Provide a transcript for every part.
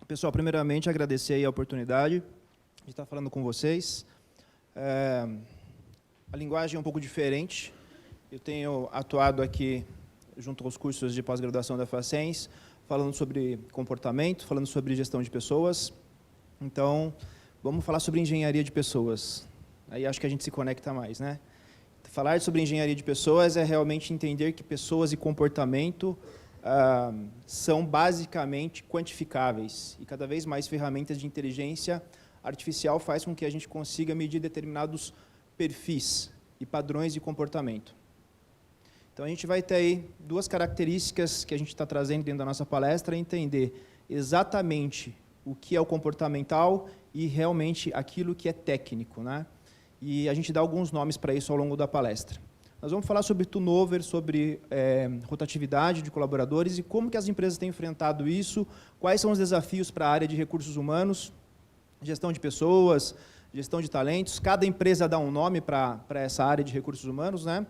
Pessoal, primeiramente, agradecer aí a oportunidade de estar falando com vocês. A linguagem é um pouco diferente. Eu tenho atuado aqui junto aos cursos de pós-graduação da Facens, falando sobre comportamento, falando sobre gestão de pessoas. Então, vamos falar sobre engenharia de pessoas. Aí acho que a gente se conecta mais, né? Falar sobre engenharia de pessoas é realmente entender que pessoas e comportamento são basicamente quantificáveis. E cada vez mais ferramentas de inteligência artificial faz com que a gente consiga medir determinados perfis e padrões de comportamento. Então, a gente vai ter aí duas características que a gente está trazendo dentro da nossa palestra, entender exatamente o que é o comportamental e realmente aquilo que é técnico, né? E a gente dá alguns nomes para isso ao longo da palestra. Nós vamos falar sobre turnover, sobre rotatividade de colaboradores e como que as empresas têm enfrentado isso, quais são os desafios para a área de recursos humanos, gestão de pessoas, gestão de talentos. Cada empresa dá um nome para essa área de recursos humanos, né?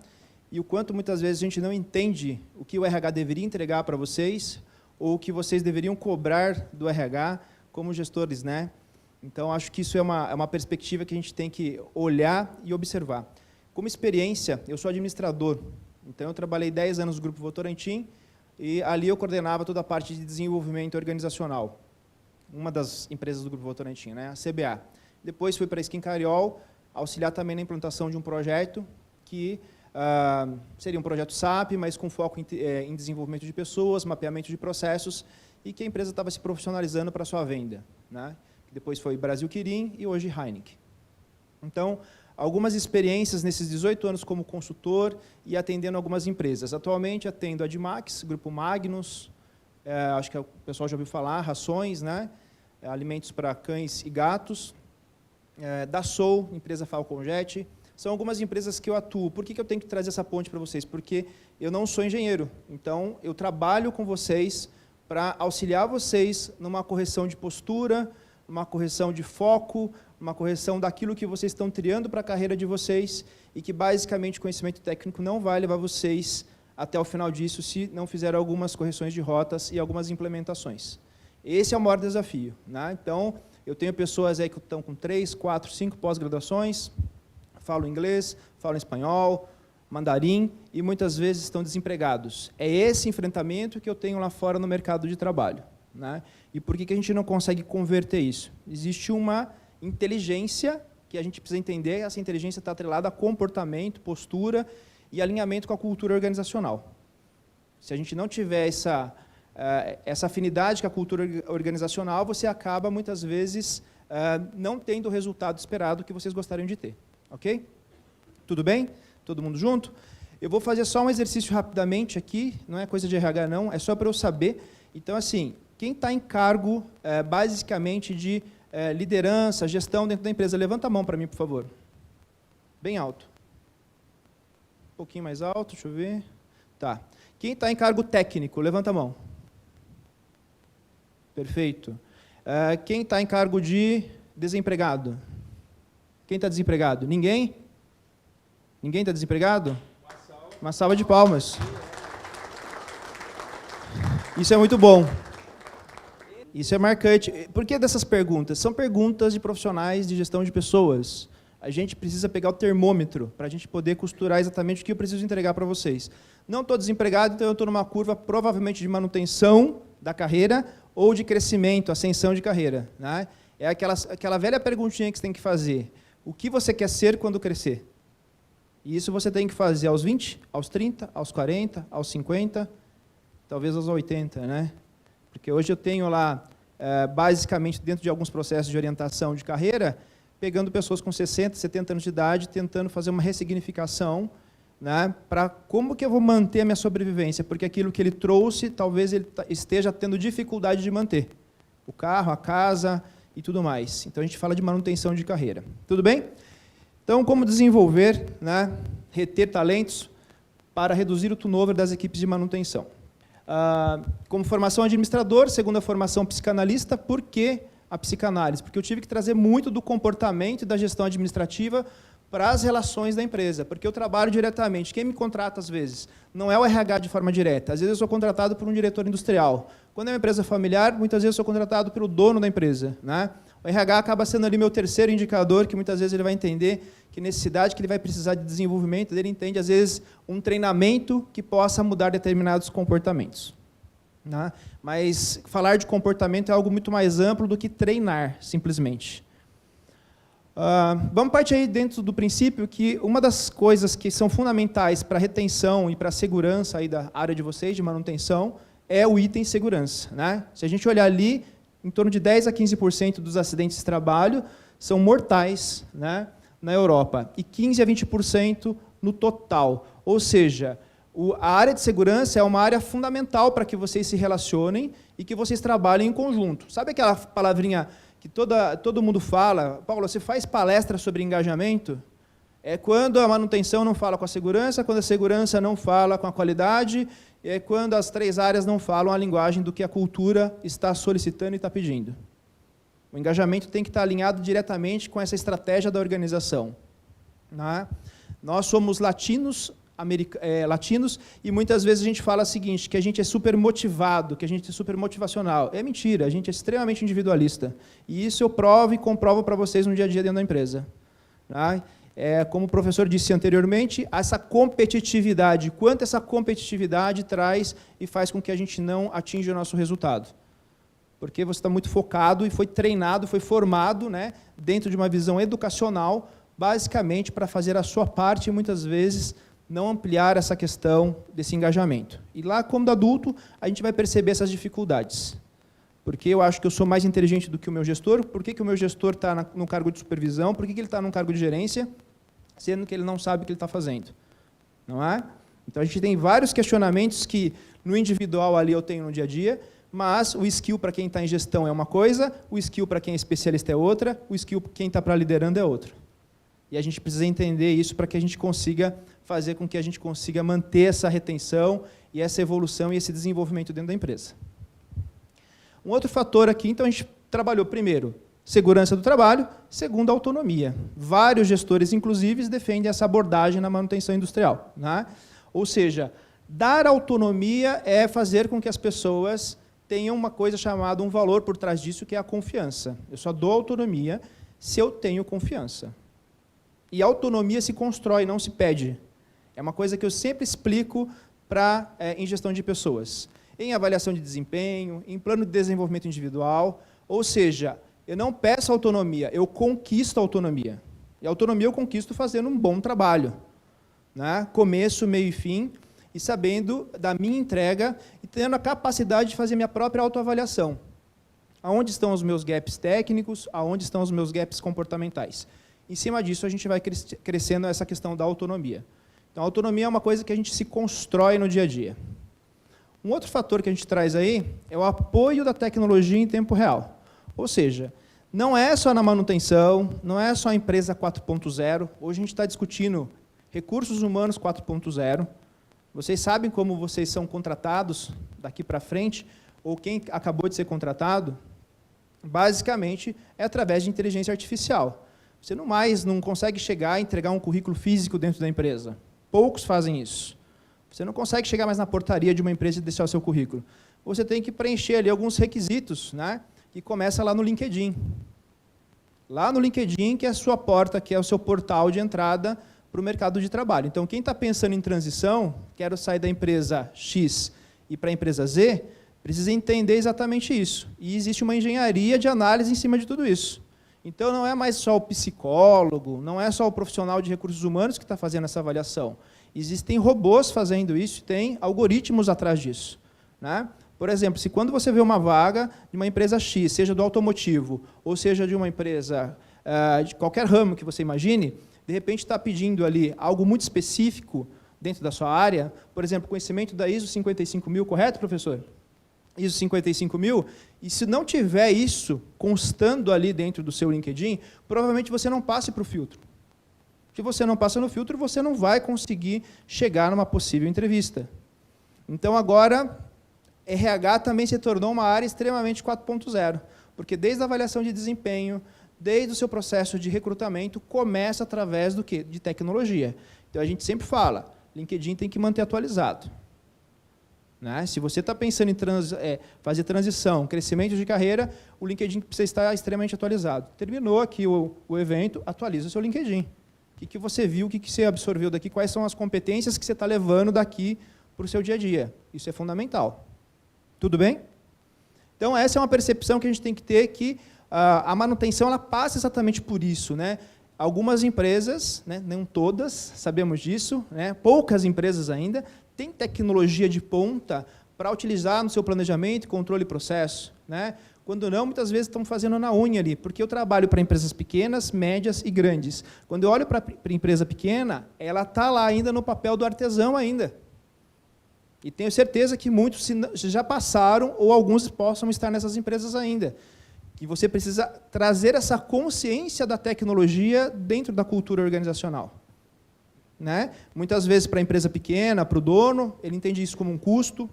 E o quanto muitas vezes a gente não entende o que o RH deveria entregar para vocês ou o que vocês deveriam cobrar do RH como gestores, né? Então, acho que isso é uma perspectiva que a gente tem que olhar e observar. Como experiência, eu sou administrador, então eu trabalhei 10 anos no Grupo Votorantim e ali eu coordenava toda a parte de desenvolvimento organizacional, uma das empresas do Grupo Votorantim, né, a CBA. Depois fui para a Skin Cariol, auxiliar também na implantação de um projeto que seria um projeto SAP, mas com foco em desenvolvimento de pessoas, mapeamento de processos, e que a empresa estava se profissionalizando para a sua venda, né? Depois foi Brasil Quirim e hoje Heineken. Então, algumas experiências nesses 18 anos como consultor e atendendo algumas empresas. Atualmente atendo a Dimax, Grupo Magnus, acho que o pessoal já ouviu falar, rações, né? Alimentos para cães e gatos, da Soul, empresa Falcon Jet. São algumas empresas que eu atuo. Por que eu tenho que trazer essa ponte para vocês? Porque eu não sou engenheiro, então eu trabalho com vocês para auxiliar vocês numa correção de postura, uma correção de foco, uma correção daquilo que vocês estão triando para a carreira de vocês e que, basicamente, o conhecimento técnico não vai levar vocês até o final disso se não fizer algumas correções de rotas e algumas implementações. Esse é o maior desafio, né? Então, eu tenho pessoas aí que estão com 3, 4, 5 pós-graduações, falam inglês, falam espanhol, mandarim e muitas vezes estão desempregados. É esse enfrentamento que eu tenho lá fora no mercado de trabalho, né? E por que a gente não consegue converter isso? Existe uma inteligência que a gente precisa entender, essa inteligência está atrelada a comportamento, postura e alinhamento com a cultura organizacional. Se a gente não tiver essa afinidade com a cultura organizacional, você acaba, muitas vezes, não tendo o resultado esperado que vocês gostariam de ter. Ok? Tudo bem? Todo mundo junto? Eu vou fazer só um exercício rapidamente aqui, não é coisa de RH não, é só para eu saber. Então, assim, quem está em cargo, basicamente, de liderança, gestão dentro da empresa, levanta a mão para mim, por favor. Bem alto. Um pouquinho mais alto, deixa eu ver. Tá. Quem está em cargo técnico, levanta a mão. Perfeito. Quem está em cargo de desempregado? Quem está desempregado? Ninguém? Ninguém está desempregado? Uma salva de palmas. Isso é muito bom. Isso é marcante. Por que dessas perguntas? São perguntas de profissionais de gestão de pessoas. A gente precisa pegar o termômetro para a gente poder costurar exatamente o que eu preciso entregar para vocês. Não estou desempregado, então eu estou numa curva provavelmente de manutenção da carreira ou de crescimento, ascensão de carreira, né? É aquela velha perguntinha que você tem que fazer. O que você quer ser quando crescer? E isso você tem que fazer aos 20, aos 30, aos 40, aos 50, talvez aos 80, né? Porque hoje eu tenho lá, basicamente, dentro de alguns processos de orientação de carreira, pegando pessoas com 60, 70 anos de idade, tentando fazer uma ressignificação, né, para como que eu vou manter a minha sobrevivência, porque aquilo que ele trouxe, talvez ele esteja tendo dificuldade de manter. O carro, a casa e tudo mais. Então, a gente fala de manutenção de carreira. Tudo bem? Então, como desenvolver, né, reter talentos para reduzir o turnover das equipes de manutenção? Como formação administrador, segunda formação psicanalista. Por que a psicanálise? Porque eu tive que trazer muito do comportamento e da gestão administrativa para as relações da empresa, porque eu trabalho diretamente. Quem me contrata, às vezes, não é o RH de forma direta. Às vezes, eu sou contratado por um diretor industrial, Quando é uma empresa familiar, muitas vezes eu sou contratado pelo dono da empresa, né? O RH acaba sendo ali meu terceiro indicador, que muitas vezes ele vai entender que necessidade que ele vai precisar de desenvolvimento, ele entende, às vezes, um treinamento que possa mudar determinados comportamentos. Né? Mas falar de comportamento é algo muito mais amplo do que treinar, simplesmente. Vamos partir aí dentro do princípio que uma das coisas que são fundamentais para a retenção e para a segurança aí da área de vocês, de manutenção, é o item segurança. Né? Se a gente olhar ali, em torno de 10% a 15% dos acidentes de trabalho são mortais, né, na Europa, e 15% a 20% no total. Ou seja, a área de segurança é uma área fundamental para que vocês se relacionem e que vocês trabalhem em conjunto. Sabe aquela palavrinha que todo mundo fala? Paulo, você faz palestra sobre engajamento? É quando a manutenção não fala com a segurança, quando a segurança não fala com a qualidade, é quando as três áreas não falam a linguagem do que a cultura está solicitando e está pedindo. O engajamento tem que estar alinhado diretamente com essa estratégia da organização. Né? Nós somos latinos e muitas vezes a gente fala o seguinte, que a gente é super motivado, que a gente é super motivacional. É mentira, a gente é extremamente individualista. E isso eu provo e comprovo para vocês no dia a dia dentro da empresa. Tá? Como o professor disse anteriormente, essa competitividade, quanto essa competitividade traz e faz com que a gente não atinja o nosso resultado. Porque você está muito focado e foi treinado, foi formado, né, dentro de uma visão educacional, basicamente para fazer a sua parte e muitas vezes não ampliar essa questão desse engajamento. E lá, como adulto, a gente vai perceber essas dificuldades. Porque eu acho que eu sou mais inteligente do que o meu gestor, por que o meu gestor está no cargo de supervisão, por que ele está no cargo de gerência, sendo que ele não sabe o que ele está fazendo. Não é? Então, a gente tem vários questionamentos que, no individual, ali eu tenho no dia a dia, mas o skill para quem está em gestão é uma coisa, o skill para quem é especialista é outra, o skill para quem está para liderando é outra. E a gente precisa entender isso para que a gente consiga fazer com que a gente consiga manter essa retenção e essa evolução e esse desenvolvimento dentro da empresa. Um outro fator aqui, então, a gente trabalhou primeiro segurança do trabalho, segundo, autonomia. Vários gestores, inclusive, defendem essa abordagem na manutenção industrial. Né? Ou seja, dar autonomia é fazer com que as pessoas tenham uma coisa chamada, um valor por trás disso, que é a confiança. Eu só dou autonomia se eu tenho confiança. E a autonomia se constrói, não se pede. É uma coisa que eu sempre explico em gestão de pessoas. Em avaliação de desempenho, em plano de desenvolvimento individual, ou seja, eu não peço autonomia, eu conquisto a autonomia. E a autonomia eu conquisto fazendo um bom trabalho. Né? Começo, meio e fim, e sabendo da minha entrega e tendo a capacidade de fazer minha própria autoavaliação. Aonde estão os meus gaps técnicos, aonde estão os meus gaps comportamentais. Em cima disso, a gente vai crescendo essa questão da autonomia. Então, a autonomia é uma coisa que a gente se constrói no dia a dia. Um outro fator que a gente traz aí é o apoio da tecnologia em tempo real. Ou seja, não é só na manutenção, não é só a empresa 4.0. Hoje a gente está discutindo recursos humanos 4.0. Vocês sabem como vocês são contratados daqui para frente, ou quem acabou de ser contratado? Basicamente, é através de inteligência artificial. Você não consegue chegar e entregar um currículo físico dentro da empresa. Poucos fazem isso. Você não consegue chegar mais na portaria de uma empresa e deixar o seu currículo. Você tem que preencher ali alguns requisitos, né, que começa lá no LinkedIn. Lá no LinkedIn, que é a sua porta, que é o seu portal de entrada para o mercado de trabalho. Então, quem está pensando em transição, quero sair da empresa X e para a empresa Z, precisa entender exatamente isso. E existe uma engenharia de análise em cima de tudo isso. Então, não é mais só o psicólogo, não é só o profissional de recursos humanos que está fazendo essa avaliação. Existem robôs fazendo isso, tem algoritmos atrás disso. Né? Por exemplo, se quando você vê uma vaga de uma empresa X, seja do automotivo, ou seja de uma empresa de qualquer ramo que você imagine, de repente está pedindo ali algo muito específico dentro da sua área, por exemplo, conhecimento da ISO 55000, correto, professor? ISO 55000, e se não tiver isso constando ali dentro do seu LinkedIn, provavelmente você não passe para o filtro. Se você não passa no filtro, você não vai conseguir chegar numa possível entrevista. Então, agora, RH também se tornou uma área extremamente 4.0, porque desde a avaliação de desempenho, desde o seu processo de recrutamento, começa através do quê? De tecnologia. Então, a gente sempre fala, LinkedIn tem que manter atualizado. Né? Se você está pensando em fazer transição, crescimento de carreira, o LinkedIn precisa estar extremamente atualizado. Terminou aqui o evento, atualiza o seu LinkedIn. O que você viu, o que você absorveu daqui, quais são as competências que você está levando daqui para o seu dia a dia. Isso é fundamental. Tudo bem? Então, essa é uma percepção que a gente tem que ter, que a manutenção ela passa exatamente por isso. Né? Algumas empresas, né, não todas, sabemos disso, né, poucas empresas ainda, têm tecnologia de ponta para utilizar no seu planejamento, controle e processo. Né? Quando não, muitas vezes estão fazendo na unha ali, porque eu trabalho para empresas pequenas, médias e grandes. Quando eu olho para a empresa pequena, ela está lá ainda no papel do artesão ainda. E tenho certeza que muitos já passaram, ou alguns possam estar nessas empresas ainda. Que você precisa trazer essa consciência da tecnologia dentro da cultura organizacional. Né? Muitas vezes, para a empresa pequena, para o dono, ele entende isso como um custo,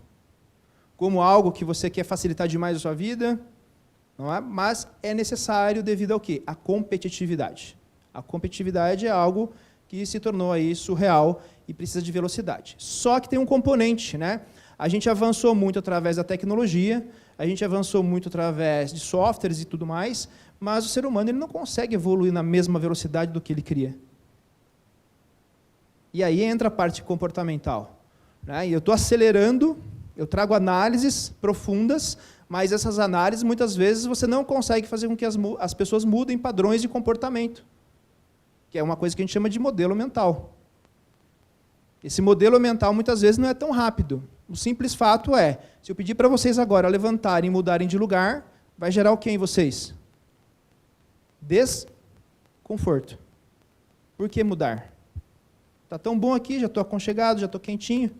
como algo que você quer facilitar demais a sua vida, não é? Mas é necessário devido ao quê? A competitividade. A competitividade é algo que se tornou aí surreal e precisa de velocidade. Só que tem um componente, né? A gente avançou muito através da tecnologia, a gente avançou muito através de softwares e tudo mais, mas o ser humano ele não consegue evoluir na mesma velocidade do que ele cria. E aí entra a parte comportamental. Né? E eu estou acelerando, eu trago análises profundas, mas essas análises, muitas vezes, você não consegue fazer com que as pessoas mudem padrões de comportamento, que é uma coisa que a gente chama de modelo mental. Esse modelo mental, muitas vezes, não é tão rápido. O simples fato é, se eu pedir para vocês agora levantarem e mudarem de lugar, vai gerar o que em vocês? Desconforto. Por que mudar? Está tão bom aqui, já estou aconchegado, já estou quentinho.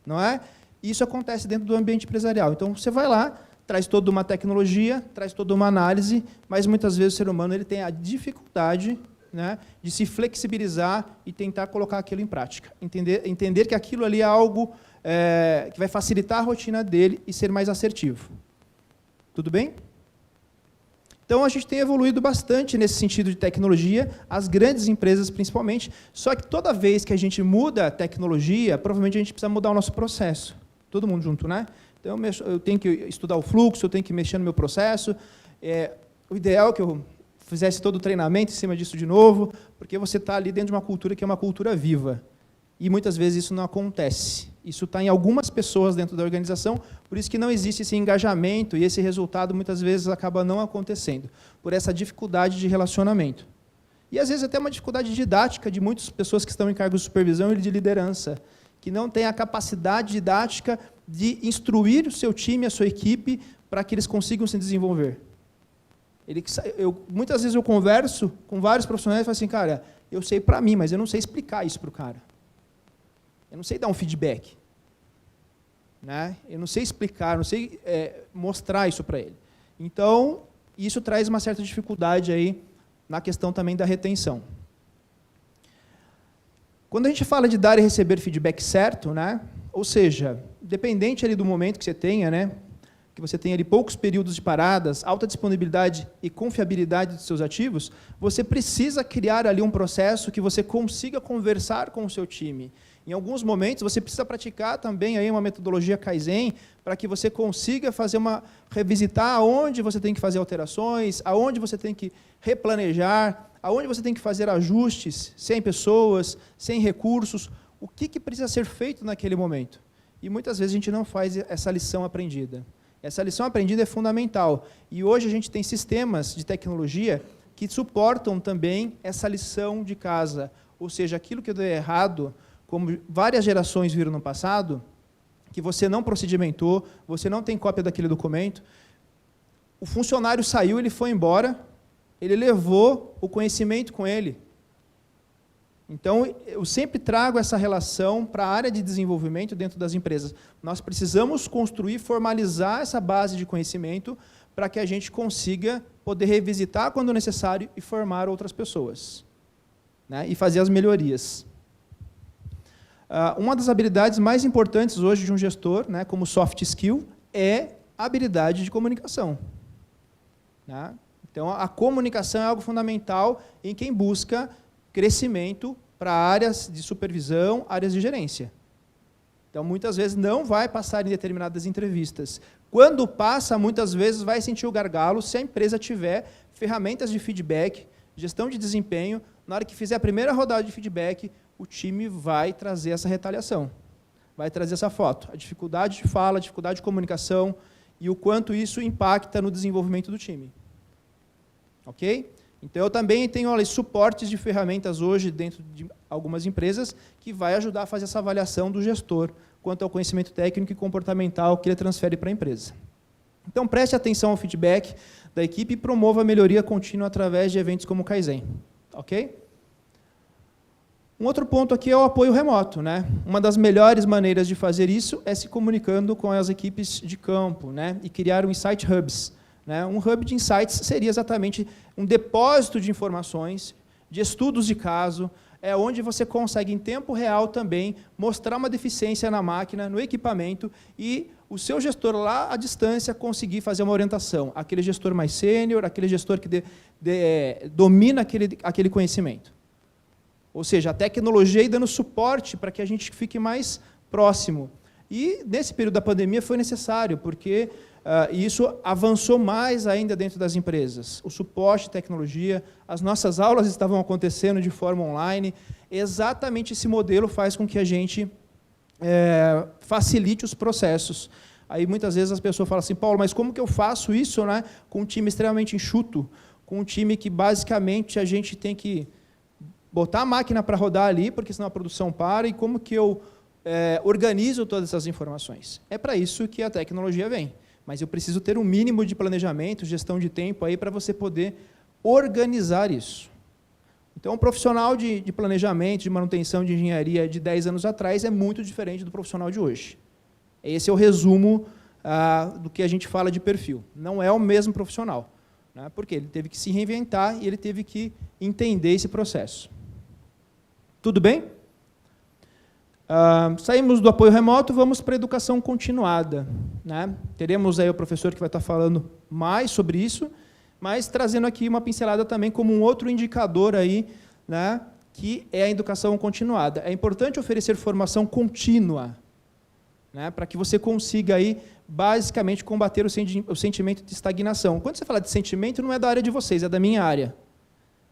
Não é? Isso acontece dentro do ambiente empresarial. Então, você vai lá, traz toda uma tecnologia, traz toda uma análise, mas muitas vezes o ser humano ele tem a dificuldade, né, de se flexibilizar e tentar colocar aquilo em prática. Entender que aquilo ali é algo que vai facilitar a rotina dele e ser mais assertivo. Tudo bem? Então, a gente tem evoluído bastante nesse sentido de tecnologia, as grandes empresas principalmente, só que toda vez que a gente muda a tecnologia, provavelmente a gente precisa mudar o nosso processo. Todo mundo junto, né? Então, eu tenho que estudar o fluxo, eu tenho que mexer no meu processo. O ideal é que eu fizesse todo o treinamento em cima disso de novo, porque você está ali dentro de uma cultura que é uma cultura viva. E muitas vezes isso não acontece. Isso está em algumas pessoas dentro da organização, por isso que não existe esse engajamento e esse resultado muitas vezes acaba não acontecendo, por essa dificuldade de relacionamento. E às vezes até uma dificuldade didática de muitas pessoas que estão em cargos de supervisão e de liderança, que não têm a capacidade didática de instruir o seu time, a sua equipe, para que eles consigam se desenvolver. Muitas vezes eu converso com vários profissionais e falo assim, cara, eu sei para mim, mas eu não sei explicar isso para o cara. Eu não sei dar um feedback. Né? Eu não sei explicar, não sei mostrar isso para ele. Então, isso traz uma certa dificuldade aí na questão também da retenção. Quando a gente fala de dar e receber feedback certo, né? Ou seja, dependente ali do momento que você tenha, né? Que você tenha ali poucos períodos de paradas, alta disponibilidade e confiabilidade dos seus ativos, você precisa criar ali um processo que você consiga conversar com o seu time. Em alguns momentos, você precisa praticar também aí uma metodologia Kaizen para que você consiga revisitar aonde você tem que fazer alterações, aonde você tem que replanejar, aonde você tem que fazer ajustes, sem pessoas, sem recursos, o que precisa ser feito naquele momento. E muitas vezes a gente não faz essa lição aprendida. Essa lição aprendida é fundamental. E hoje a gente tem sistemas de tecnologia que suportam também essa lição de casa. Ou seja, aquilo que deu errado, como várias gerações viram no passado, que você não procedimentou, você não tem cópia daquele documento, o funcionário saiu, ele foi embora, ele levou o conhecimento com ele. Então, eu sempre trago essa relação para a área de desenvolvimento dentro das empresas. Nós precisamos construir, formalizar essa base de conhecimento para que a gente consiga poder revisitar quando necessário e formar outras pessoas, né? E fazer as melhorias. Uma das habilidades mais importantes hoje de um gestor, né, como soft skill, é a habilidade de comunicação. Né? Então, a comunicação é algo fundamental em quem busca crescimento para áreas de supervisão, áreas de gerência. Então, muitas vezes, não vai passar em determinadas entrevistas. Quando passa, muitas vezes, vai sentir o gargalo se a empresa tiver ferramentas de feedback, gestão de desempenho. Na hora que fizer a primeira rodada de feedback, o time vai trazer essa retaliação, vai trazer essa foto. A dificuldade de fala, a dificuldade de comunicação e o quanto isso impacta no desenvolvimento do time. Ok? Então, eu também tenho suportes de ferramentas hoje dentro de algumas empresas que vai ajudar a fazer essa avaliação do gestor quanto ao conhecimento técnico e comportamental que ele transfere para a empresa. Então, preste atenção ao feedback da equipe e promova a melhoria contínua através de eventos como o Kaizen. Ok? Um outro ponto aqui é o apoio remoto, né? Uma das melhores maneiras de fazer isso é se comunicando com as equipes de campo, né? E criar um Insight Hubs. Né? Um hub de insights seria exatamente um depósito de informações, de estudos de caso, onde você consegue, em tempo real também, mostrar uma deficiência na máquina, no equipamento, e o seu gestor lá à distância conseguir fazer uma orientação. Aquele gestor mais sênior, aquele gestor que domina aquele conhecimento. Ou seja, a tecnologia aí dando suporte para que a gente fique mais próximo. E, nesse período da pandemia, foi necessário, porque isso avançou mais ainda dentro das empresas. O suporte de tecnologia, as nossas aulas estavam acontecendo de forma online. Exatamente esse modelo faz com que a gente facilite os processos. Aí, muitas vezes, as pessoas falam assim, Paulo, mas como que eu faço isso, né, com um time extremamente enxuto, com um time que, basicamente, a gente tem que botar a máquina para rodar ali, porque senão a produção para, e como que eu organizo todas essas informações? É para isso que a tecnologia vem. Mas eu preciso ter um mínimo de planejamento, gestão de tempo aí para você poder organizar isso. Então, um profissional de planejamento, de manutenção, de engenharia de 10 anos atrás é muito diferente do profissional de hoje. Esse é o resumo do que a gente fala de perfil. Não é o mesmo profissional, né? Porque ele teve que se reinventar e ele teve que entender esse processo. Tudo bem? Saímos do apoio remoto, vamos para a educação continuada, né? Teremos aí o professor que vai estar falando mais sobre isso, mas trazendo aqui uma pincelada também como um outro indicador aí, né, que é a educação continuada. É importante oferecer formação contínua, né, para que você consiga aí, basicamente, combater o sentimento de estagnação. Quando você fala de sentimento, não é da área de vocês, é da minha área.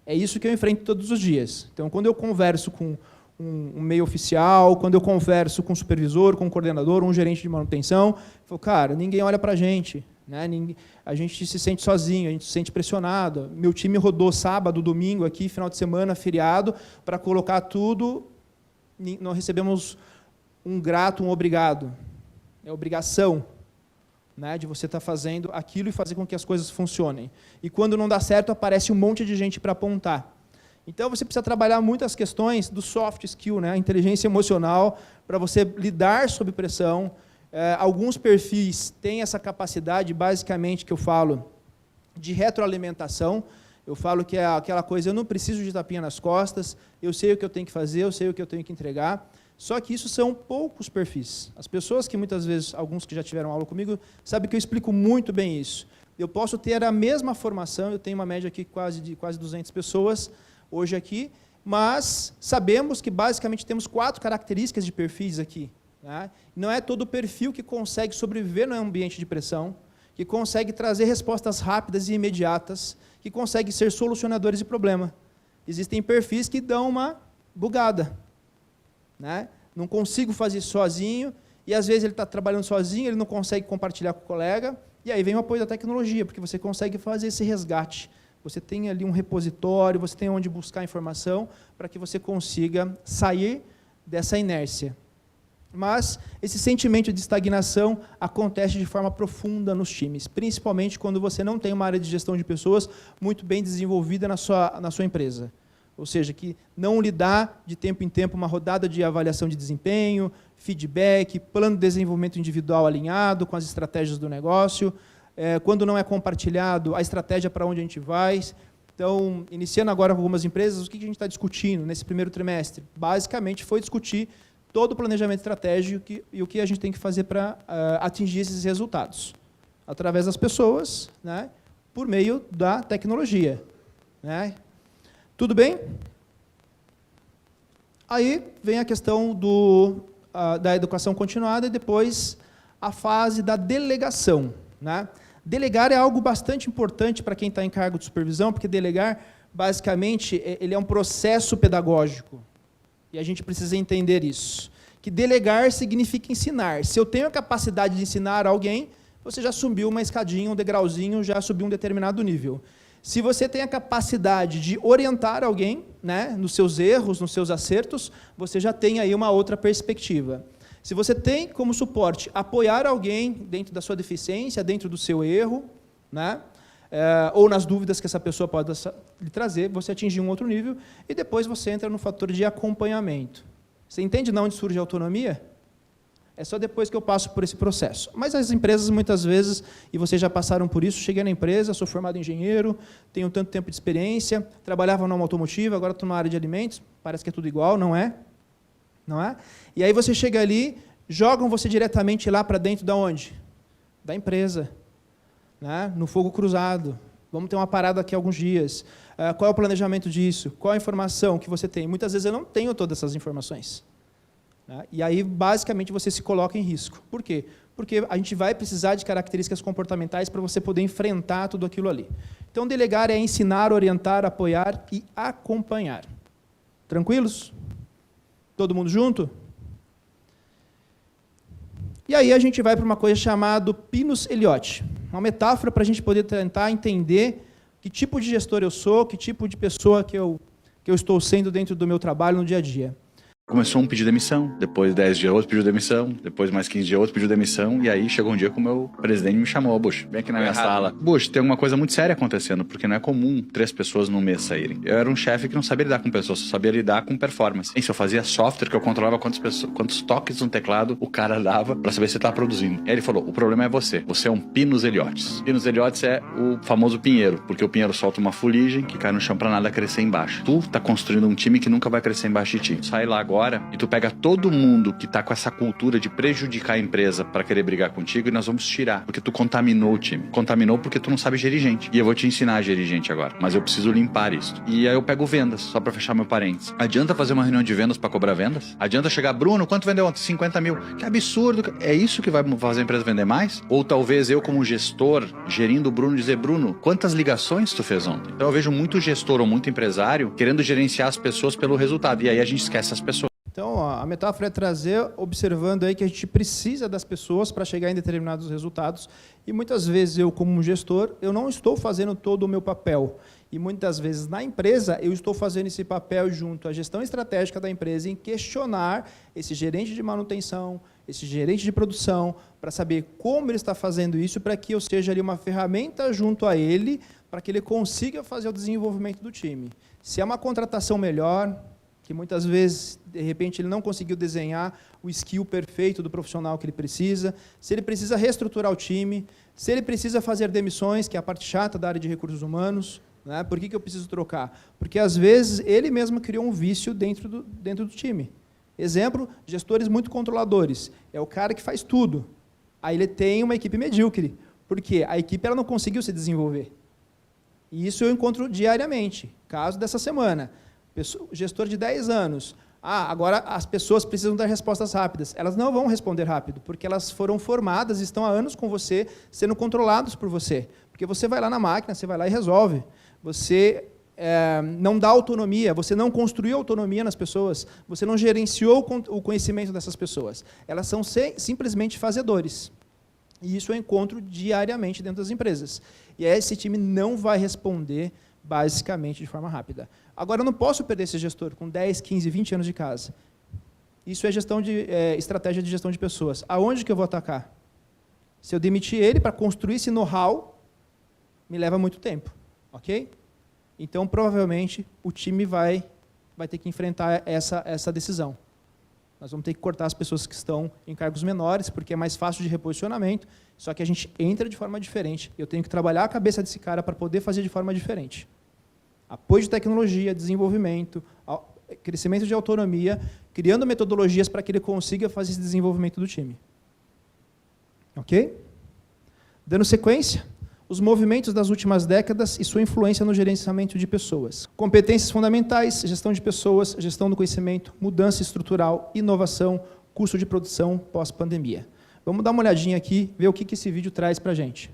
É isso que eu enfrento todos os dias. Então, quando eu converso com um meio oficial, quando eu converso com um supervisor, com um coordenador, um gerente de manutenção, eu falo, cara, ninguém olha para a gente, né? A gente se sente sozinho, a gente se sente pressionado. Meu time rodou sábado, domingo, aqui, final de semana, feriado, para colocar tudo, nós recebemos um grato, um obrigado. É obrigação, né, de você estar fazendo aquilo e fazer com que as coisas funcionem. E quando não dá certo, aparece um monte de gente para apontar. Então, você precisa trabalhar muitas questões do soft skill, né, a inteligência emocional, para você lidar sob pressão. Alguns perfis têm essa capacidade, basicamente, que eu falo, de retroalimentação. Eu falo que é aquela coisa, eu não preciso de tapinha nas costas, eu sei o que eu tenho que fazer, eu sei o que eu tenho que entregar. Só que isso são poucos perfis. As pessoas que muitas vezes, alguns que já tiveram aula comigo, sabem que eu explico muito bem isso. Eu posso ter a mesma formação, eu tenho uma média aqui de quase 200 pessoas, hoje aqui, mas sabemos que basicamente temos 4 características de perfis aqui, né? Não é todo perfil que consegue sobreviver no ambiente de pressão, que consegue trazer respostas rápidas e imediatas, que consegue ser solucionadores de problema. Existem perfis que dão uma bugada, né? Não consigo fazer sozinho, e às vezes ele está trabalhando sozinho, ele não consegue compartilhar com o colega, e aí vem o apoio da tecnologia, porque você consegue fazer esse resgate. Você tem ali um repositório, você tem onde buscar informação para que você consiga sair dessa inércia. Mas esse sentimento de estagnação acontece de forma profunda nos times, principalmente quando você não tem uma área de gestão de pessoas muito bem desenvolvida na sua empresa. Ou seja, que não lhe dá de tempo em tempo uma rodada de avaliação de desempenho, feedback, plano de desenvolvimento individual alinhado com as estratégias do negócio, quando não é compartilhado a estratégia para onde a gente vai. Então, iniciando agora com algumas empresas, o que a gente está discutindo nesse primeiro trimestre? Basicamente, foi discutir todo o planejamento estratégico e o que a gente tem que fazer para atingir esses resultados. Através das pessoas, né, por meio da tecnologia, né? Tudo bem? Aí vem a questão da educação continuada e depois a fase da delegação, né? Delegar é algo bastante importante para quem está em cargo de supervisão, porque delegar, basicamente, ele é um processo pedagógico. E a gente precisa entender isso. Que delegar significa ensinar. Se eu tenho a capacidade de ensinar alguém, você já subiu uma escadinha, um degrauzinho, já subiu um determinado nível. Se você tem a capacidade de orientar alguém, né, nos seus erros, nos seus acertos, você já tem aí uma outra perspectiva. Se você tem como suporte apoiar alguém dentro da sua deficiência, dentro do seu erro, né, ou nas dúvidas que essa pessoa pode lhe trazer, você atinge um outro nível, e depois você entra no fator de acompanhamento. Você entende de onde surge a autonomia? É só depois que eu passo por esse processo. Mas as empresas, muitas vezes, e vocês já passaram por isso, cheguei na empresa, sou formado em engenheiro, tenho tanto tempo de experiência, trabalhava numa automotiva, agora estou na área de alimentos, parece que é tudo igual, não é? Não é? E aí você chega ali, jogam você diretamente lá para dentro da onde? Da empresa, né? No fogo cruzado. Vamos ter uma parada aqui alguns dias. Qual é o planejamento disso? Qual a informação que você tem? Muitas vezes eu não tenho todas essas informações. E aí, basicamente, você se coloca em risco. Por quê? Porque a gente vai precisar de características comportamentais para você poder enfrentar tudo aquilo ali. Então, delegar é ensinar, orientar, apoiar e acompanhar. Tranquilos? Todo mundo junto? E aí a gente vai para uma coisa chamada Pinus Elliott. Uma metáfora para a gente poder tentar entender que tipo de gestor eu sou, que tipo de pessoa que eu estou sendo dentro do meu trabalho no dia a dia. Começou um pedir demissão, depois 10 dias outro pediu demissão, depois mais 15 dias outro pediu demissão, e aí chegou um dia que o meu presidente me chamou: Bush, vem aqui na minha sala. Bush, tem uma coisa muito séria acontecendo, porque não é comum 3 pessoas no mês saírem. Eu era um chefe que não sabia lidar com pessoas, só sabia lidar com performance. E se eu fazia software que eu controlava quantos toques no teclado o cara dava pra saber se ele tava produzindo. E aí ele falou: o problema é você é um Pinus Elliott. Pinus Elliott é o famoso pinheiro, porque o pinheiro solta uma fuligem que cai no chão pra nada crescer embaixo. Tu tá construindo um time que nunca vai crescer embaixo de ti. Sai lá agora e tu pega todo mundo que tá com essa cultura de prejudicar a empresa para querer brigar contigo e nós vamos tirar, porque tu contaminou o time. Contaminou porque tu não sabe gerir gente. E eu vou te ensinar a gerir gente agora, mas eu preciso limpar isso. E aí eu pego vendas, só para fechar meu parênteses. Adianta fazer uma reunião de vendas para cobrar vendas? Adianta chegar: Bruno, quanto vendeu ontem? 50 mil. Que absurdo. É isso que vai fazer a empresa vender mais? Ou talvez eu, como gestor, gerindo o Bruno, dizer: Bruno, quantas ligações tu fez ontem? Então eu vejo muito gestor ou muito empresário querendo gerenciar as pessoas pelo resultado, e aí a gente esquece as pessoas. Então, a metáfora é trazer, observando aí que a gente precisa das pessoas para chegar em determinados resultados, e muitas vezes eu, como gestor, eu não estou fazendo todo o meu papel, e muitas vezes na empresa eu estou fazendo esse papel junto à gestão estratégica da empresa em questionar esse gerente de manutenção, esse gerente de produção, para saber como ele está fazendo isso, para que eu seja ali uma ferramenta junto a ele, para que ele consiga fazer o desenvolvimento do time. Se é uma contratação melhor, que muitas vezes, de repente, ele não conseguiu desenhar o skill perfeito do profissional que ele precisa, se ele precisa reestruturar o time, se ele precisa fazer demissões, que é a parte chata da área de recursos humanos, né? Por que eu preciso trocar? Porque, às vezes, ele mesmo criou um vício dentro do time. Exemplo, gestores muito controladores. É o cara que faz tudo. Aí ele tem uma equipe medíocre, porque a equipe ela não conseguiu se desenvolver. E isso eu encontro diariamente. Caso dessa semana. Gestor de 10 anos. Agora as pessoas precisam dar respostas rápidas. Elas não vão responder rápido, porque elas foram formadas, estão há anos com você, sendo controlados por você. Porque você vai lá na máquina, você vai lá e resolve. Você não dá autonomia, você não construiu autonomia nas pessoas, você não gerenciou o conhecimento dessas pessoas. Elas são simplesmente fazedores. E isso eu encontro diariamente dentro das empresas. E esse time não vai responder basicamente de forma rápida. Agora, eu não posso perder esse gestor com 10, 15, 20 anos de casa. Isso é estratégia de gestão de pessoas. Aonde que eu vou atacar? Se eu demitir ele para construir esse know-how, me leva muito tempo. Ok? Então, provavelmente, o time vai ter que enfrentar essa decisão. Nós vamos ter que cortar as pessoas que estão em cargos menores, porque é mais fácil de reposicionamento, só que a gente entra de forma diferente. Eu tenho que trabalhar a cabeça desse cara para poder fazer de forma diferente. Apoio de tecnologia, desenvolvimento, crescimento de autonomia, criando metodologias para que ele consiga fazer esse desenvolvimento do time. Ok? Dando sequência, os movimentos das últimas décadas e sua influência no gerenciamento de pessoas. Competências fundamentais, gestão de pessoas, gestão do conhecimento, mudança estrutural, inovação, custo de produção pós-pandemia. Vamos dar uma olhadinha aqui, ver o que esse vídeo traz para a gente.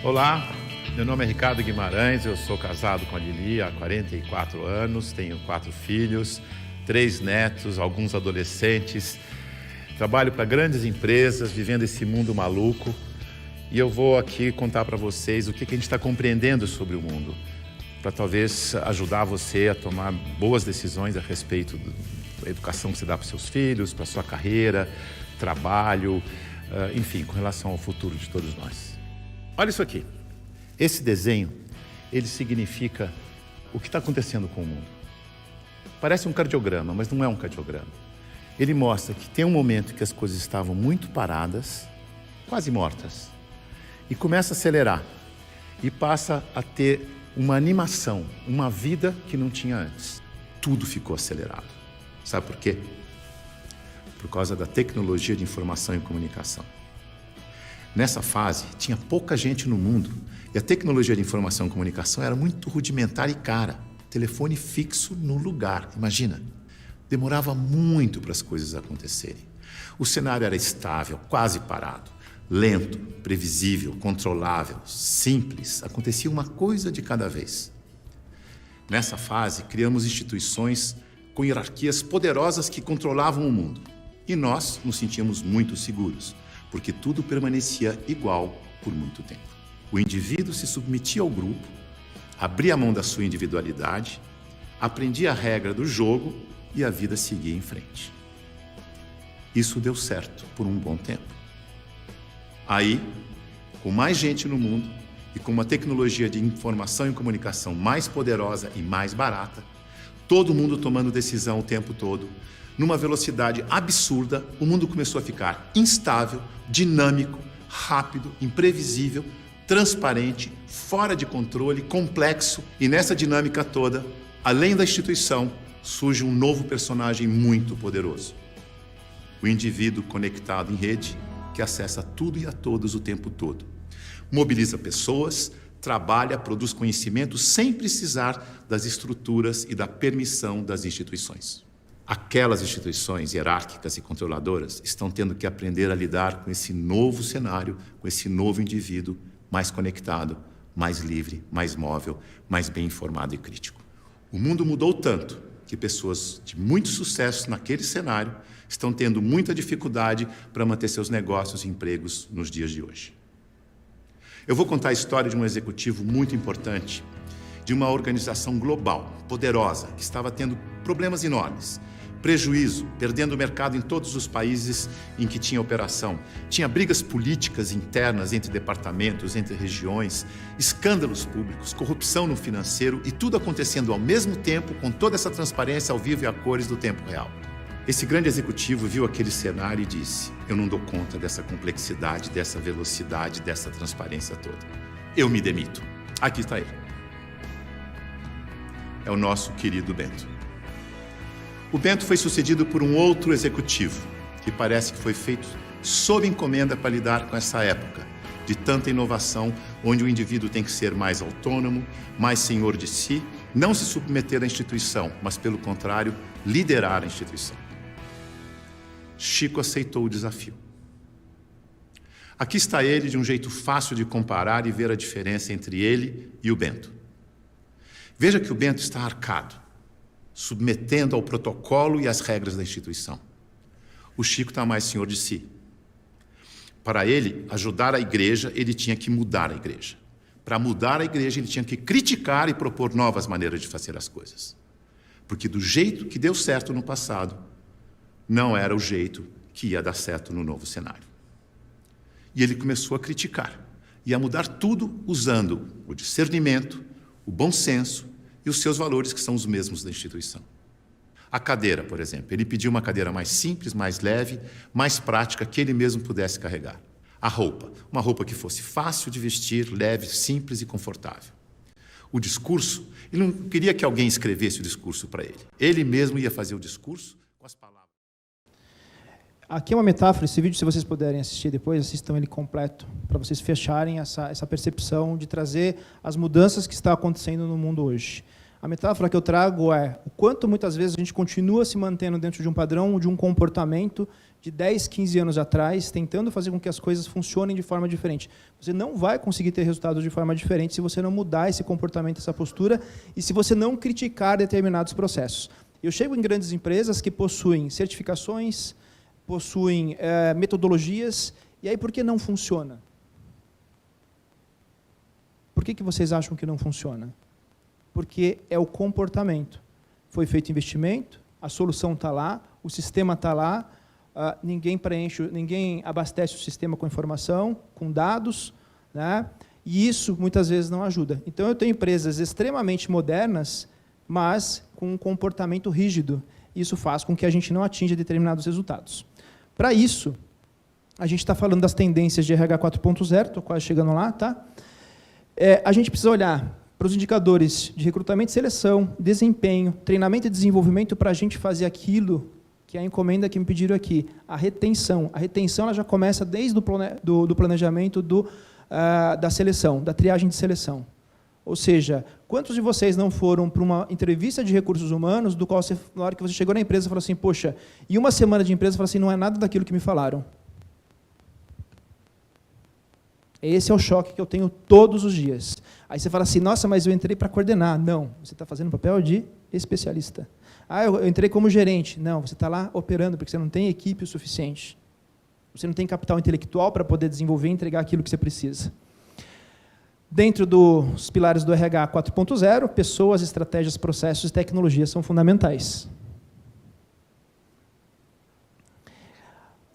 Olá, meu nome é Ricardo Guimarães, eu sou casado com a Lili há 44 anos, tenho 4 filhos, 3 netos, alguns adolescentes, trabalho para grandes empresas, vivendo esse mundo maluco, e eu vou aqui contar para vocês o que a gente está compreendendo sobre o mundo, para talvez ajudar você a tomar boas decisões a respeito da educação que você dá para os seus filhos, para a sua carreira, trabalho, enfim, com relação ao futuro de todos nós. Olha isso aqui. Esse desenho, ele significa o que está acontecendo com o mundo. Parece um cardiograma, mas não é um cardiograma. Ele mostra que tem um momento que as coisas estavam muito paradas, quase mortas, e começa a acelerar, e passa a ter uma animação, uma vida que não tinha antes. Tudo ficou acelerado. Sabe por quê? Por causa da tecnologia de informação e comunicação. Nessa fase, tinha pouca gente no mundo e a tecnologia de informação e comunicação era muito rudimentar e cara. Telefone fixo no lugar, imagina. Demorava muito para as coisas acontecerem. O cenário era estável, quase parado, lento, previsível, controlável, simples. Acontecia uma coisa de cada vez. Nessa fase, criamos instituições com hierarquias poderosas que controlavam o mundo. E nós nos sentíamos muito seguros, porque tudo permanecia igual por muito tempo. O indivíduo se submetia ao grupo, abria a mão da sua individualidade, aprendia a regra do jogo e a vida seguia em frente. Isso deu certo por um bom tempo. Aí, com mais gente no mundo e com uma tecnologia de informação e comunicação mais poderosa e mais barata, todo mundo tomando decisão o tempo todo, numa velocidade absurda, o mundo começou a ficar instável, dinâmico, rápido, imprevisível, transparente, fora de controle, complexo. E nessa dinâmica toda, além da instituição, surge um novo personagem muito poderoso. O indivíduo conectado em rede, que acessa tudo e a todos o tempo todo. Mobiliza pessoas, trabalha, produz conhecimento sem precisar das estruturas e da permissão das instituições. Aquelas instituições hierárquicas e controladoras estão tendo que aprender a lidar com esse novo cenário, com esse novo indivíduo mais conectado, mais livre, mais móvel, mais bem informado e crítico. O mundo mudou tanto que pessoas de muito sucesso naquele cenário estão tendo muita dificuldade para manter seus negócios e empregos nos dias de hoje. Eu vou contar a história de um executivo muito importante, de uma organização global, poderosa, que estava tendo problemas enormes. Prejuízo, perdendo o mercado em todos os países em que tinha operação. Tinha brigas políticas internas entre departamentos, entre regiões, escândalos públicos, corrupção no financeiro e tudo acontecendo ao mesmo tempo, com toda essa transparência ao vivo e a cores do tempo real. Esse grande executivo viu aquele cenário e disse: eu não dou conta dessa complexidade, dessa velocidade, dessa transparência toda. Eu me demito. Aqui está ele. É o nosso querido Bento. O Bento foi sucedido por um outro executivo, que parece que foi feito sob encomenda para lidar com essa época de tanta inovação, onde o indivíduo tem que ser mais autônomo, mais senhor de si, não se submeter à instituição, mas, pelo contrário, liderar a instituição. Chico aceitou o desafio. Aqui está ele, de um jeito fácil de comparar e ver a diferença entre ele e o Bento. Veja que o Bento está arcado, submetendo ao protocolo e às regras da instituição. O Chico está mais senhor de si. Para ele ajudar a igreja, ele tinha que mudar a igreja. Para mudar a igreja, ele tinha que criticar e propor novas maneiras de fazer as coisas. Porque do jeito que deu certo no passado, não era o jeito que ia dar certo no novo cenário. E ele começou a criticar e a mudar tudo usando o discernimento, o bom senso e os seus valores, que são os mesmos da instituição. A cadeira, por exemplo, ele pediu uma cadeira mais simples, mais leve, mais prática, que ele mesmo pudesse carregar. A roupa, uma roupa que fosse fácil de vestir, leve, simples e confortável. O discurso, ele não queria que alguém escrevesse o discurso para ele. Ele mesmo ia fazer o discurso com as palavras. Aqui é uma metáfora, esse vídeo, se vocês puderem assistir depois, assistam ele completo, para vocês fecharem essa percepção de trazer as mudanças que estão acontecendo no mundo hoje. A metáfora que eu trago é o quanto muitas vezes a gente continua se mantendo dentro de um padrão, de um comportamento de 10, 15 anos atrás, tentando fazer com que as coisas funcionem de forma diferente. Você não vai conseguir ter resultados de forma diferente se você não mudar esse comportamento, essa postura, e se você não criticar determinados processos. Eu chego em grandes empresas que possuem certificações, possuem metodologias, e aí por que não funciona? Por que vocês acham que não funciona? Porque é o comportamento. Foi feito investimento, a solução está lá, o sistema está lá, ninguém abastece o sistema com informação, com dados, né? E isso muitas vezes não ajuda. Então eu tenho empresas extremamente modernas, mas com um comportamento rígido. Isso faz com que a gente não atinja determinados resultados. Para isso, a gente está falando das tendências de RH 4.0, estou quase chegando lá, tá? A gente precisa olhar para os indicadores de recrutamento e seleção, desempenho, treinamento e desenvolvimento para a gente fazer aquilo que é a encomenda que me pediram aqui, a retenção. A retenção ela já começa desde do planejamento da seleção, da triagem de seleção. Ou seja, quantos de vocês não foram para uma entrevista de recursos humanos, do qual, na hora que você chegou na empresa, falou assim, poxa, e uma semana de empresa, falou assim, não é nada daquilo que me falaram. Esse é o choque que eu tenho todos os dias. Aí você fala assim, nossa, mas eu entrei para coordenar. Não, você está fazendo papel de especialista. Ah, eu entrei como gerente. Não, você está lá operando, porque você não tem equipe o suficiente. Você não tem capital intelectual para poder desenvolver e entregar aquilo que você precisa. Dentro dos pilares do RH 4.0, pessoas, estratégias, processos e tecnologias são fundamentais.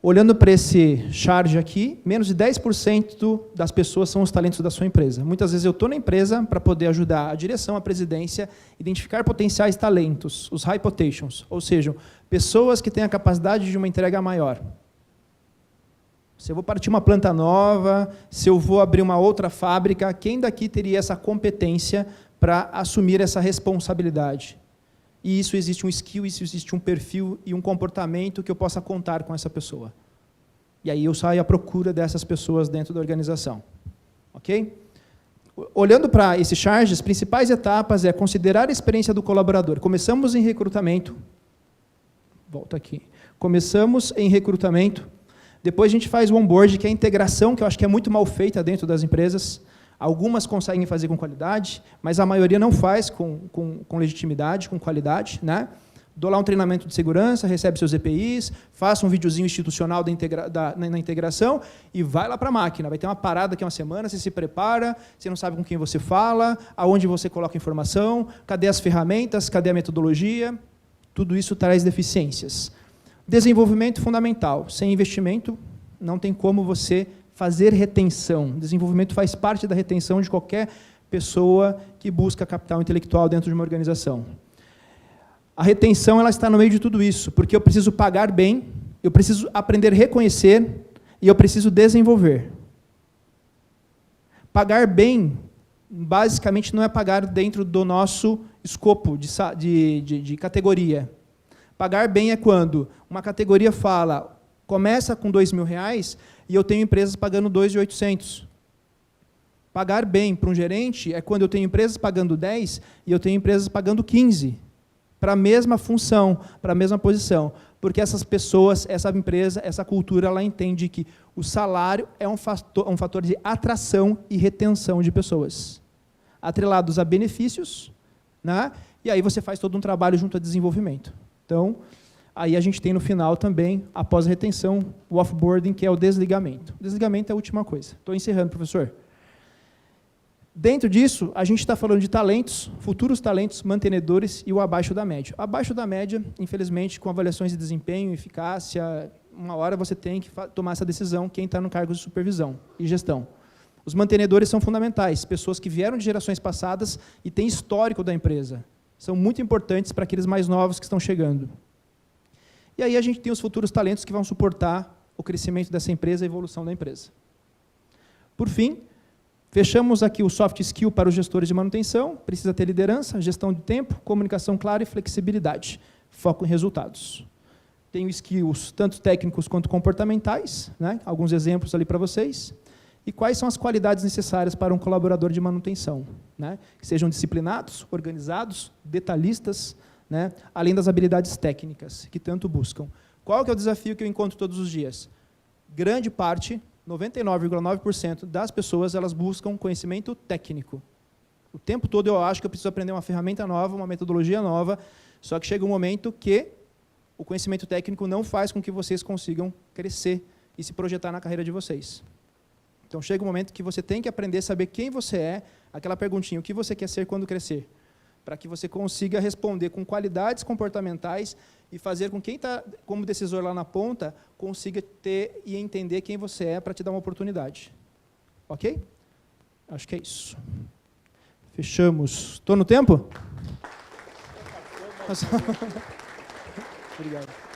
Olhando para esse charge aqui, menos de 10% das pessoas são os talentos da sua empresa. Muitas vezes eu estou na empresa para poder ajudar a direção, a presidência, identificar potenciais talentos, os high potentials, ou seja, pessoas que têm a capacidade de uma entrega maior. Se eu vou partir uma planta nova, se eu vou abrir uma outra fábrica, quem daqui teria essa competência para assumir essa responsabilidade? E isso existe um skill, isso existe um perfil e um comportamento que eu possa contar com essa pessoa. E aí eu saio à procura dessas pessoas dentro da organização. Ok? Olhando para esse charge, as principais etapas é considerar a experiência do colaborador. Começamos em recrutamento. Volta aqui. Começamos em recrutamento. Depois a gente faz o onboard, que é a integração, que eu acho que é muito mal feita dentro das empresas. Algumas conseguem fazer com qualidade, mas a maioria não faz com legitimidade, com qualidade, né? Dou lá um treinamento de segurança, recebe seus EPIs, faça um videozinho institucional na integração e vai lá para a máquina. Vai ter uma parada aqui uma semana, você se prepara, você não sabe com quem você fala, aonde você coloca informação, cadê as ferramentas, cadê a metodologia, tudo isso traz deficiências. Desenvolvimento fundamental. Sem investimento, não tem como você fazer retenção. Desenvolvimento faz parte da retenção de qualquer pessoa que busca capital intelectual dentro de uma organização. A retenção ela está no meio de tudo isso, porque eu preciso pagar bem, eu preciso aprender a reconhecer e eu preciso desenvolver. Pagar bem, basicamente, não é pagar dentro do nosso escopo de categoria. Pagar bem é quando uma categoria fala, começa com R$2.000 e eu tenho empresas pagando 2.800. Pagar bem para um gerente é quando eu tenho empresas pagando 10 e eu tenho empresas pagando 15, para a mesma função, para a mesma posição. Porque essas pessoas, essa empresa, essa cultura, ela entende que o salário é um fator de atração e retenção de pessoas, atrelados a benefícios, né? E aí você faz todo um trabalho junto a desenvolvimento. Então, aí a gente tem no final também, após a retenção, o offboarding, que é o desligamento. O desligamento é a última coisa. Estou encerrando, professor. Dentro disso, a gente está falando de talentos, futuros talentos, mantenedores e o abaixo da média. Abaixo da média, infelizmente, com avaliações de desempenho, eficácia, uma hora você tem que tomar essa decisão, quem está no cargo de supervisão e gestão. Os mantenedores são fundamentais, pessoas que vieram de gerações passadas e têm histórico da empresa. São muito importantes para aqueles mais novos que estão chegando. E aí a gente tem os futuros talentos que vão suportar o crescimento dessa empresa, a evolução da empresa. Por fim, fechamos aqui o soft skill para os gestores de manutenção, precisa ter liderança, gestão de tempo, comunicação clara e flexibilidade, foco em resultados. tenho skills tanto técnicos quanto comportamentais, né? Alguns exemplos ali para vocês. E quais são as qualidades necessárias para um colaborador de manutenção, né? Que sejam disciplinados, organizados, detalhistas, né? Além das habilidades técnicas que tanto buscam. Qual que é o desafio que eu encontro todos os dias? Grande parte, 99,9% das pessoas, elas buscam conhecimento técnico. O tempo todo eu acho que eu preciso aprender uma ferramenta nova, uma metodologia nova, só que chega um momento que o conhecimento técnico não faz com que vocês consigam crescer e se projetar na carreira de vocês. Então chega um momento que você tem que aprender a saber quem você é, aquela perguntinha, o que você quer ser quando crescer, para que você consiga responder com qualidades comportamentais e fazer com quem está como decisor lá na ponta consiga ter e entender quem você é para te dar uma oportunidade. Ok? Acho que é isso. Fechamos. Estou no tempo? Obrigado.